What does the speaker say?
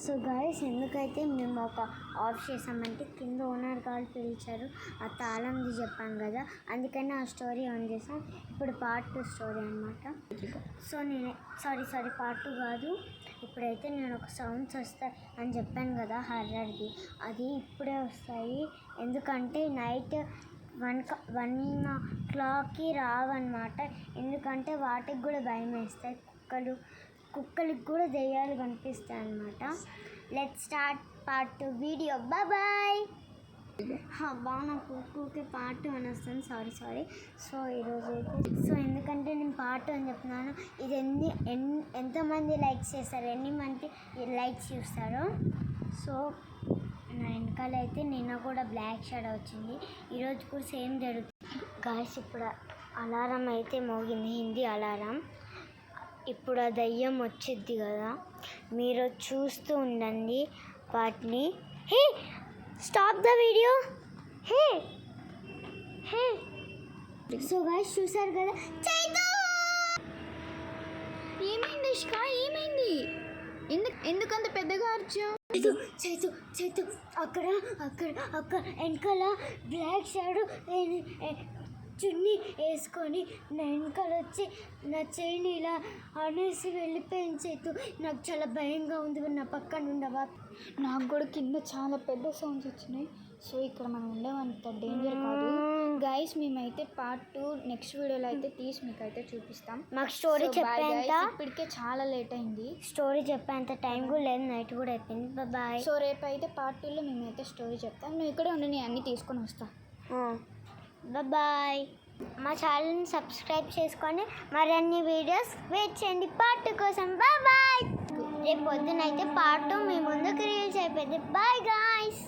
So guys ఎందుకైతే మేము ఒక of చేసామంటే కింద ఓనర్ గారు పిలిచారు, ఆ తాళంది చెప్పాను కదా, అందుకని ఆ స్టోరీ ఆన్ చేసాం. ఇప్పుడు పార్ట్ 2 స్టోరీ అనమాట. సో నేను పార్ట్ 2 కాదు, ఇప్పుడైతే నేను ఒక సౌండ్స్ వస్తాయి అని చెప్పాను కదా హర్రర్ది, అది ఇప్పుడే వస్తాయి. ఎందుకంటే నైట్ 1 o'clockకి రావన్నమాట. ఎందుకంటే వాటికి కూడా భయం వేస్తాయి, కుక్కలకి కూడా దెయ్యాలు కనిపిస్తాయి అన్నమాట. Let's start part 2 video. Bye. బాగా ఊరికే పార్ట్ 2 అని వస్తుంది, సారీ. సో ఈరోజు ఎందుకంటే నేను పార్ట్ 2 అని చెప్తున్నాను. ఇది ఎంతమంది లైక్స్ చేస్తారు, ఎన్ని మంది లైక్స్ చూస్తారు. సో నా వెనకాల అయితే నిన్న కూడా బ్లాక్ షాడో వచ్చింది, ఈరోజు కూడా సేమ్ జరుగుతుంది గాయస్. ఇప్పుడు అలారం అయితే మోగింది, హిందీ అలారం. ఇప్పుడు ఆ దయ్యం వచ్చిద్ది కదా, మీరు చూస్తూ ఉండండి వాటిని. Hey stop the video. Hey so guys చూసారు కదా. ఏమైంది ఇష్క, ఏమైంది? ఎందుకంత పెద్దగా అరిచావు? చైతు అక్కడ వెనకాల బ్లాక్ షాడో చున్నీ వేసుకొని నా వెనకాల వచ్చి నా చైన్ ఇలా అనేసి వెళ్ళిపోయింది చైతు. నాకు చాలా భయంగా ఉంది, నా పక్కన ఉండవా? నాకు కూడా కింద చాలా పెద్ద సౌండ్స్ వచ్చినాయి. సో ఇక్కడ మనం ఉండేవంత డేంజర్ కాదు గైస్. మేమైతే పార్ట్ 2 నెక్స్ట్ వీడియోలో అయితే తీసి మీకు అయితే చూపిస్తాం. మాకు స్టోరీ చెప్పేంత ఇప్పటికే చాలా లేట్ అయింది, స్టోరీ చెప్పేంత టైం కూడా లేదు, నైట్ కూడా అయిపోయింది. బాయ్. సో రేపు అయితే పార్ట్ 2లో మేమైతే స్టోరీ చెప్తాం. నువ్వు ఇక్కడే ఉండి నేను అన్నీ తీసుకొని వస్తాను. బాయ్. మా ఛానల్ని సబ్స్క్రైబ్ చేసుకొని మరిన్ని వీడియోస్ వెయిట్ చేయండి పార్ట్ 2 కోసం. బాయ్. రేపు పొద్దునైతే పార్ట్ 2 మీ ముందుకు రిలీజ్ అయిపోయింది. Bye guys.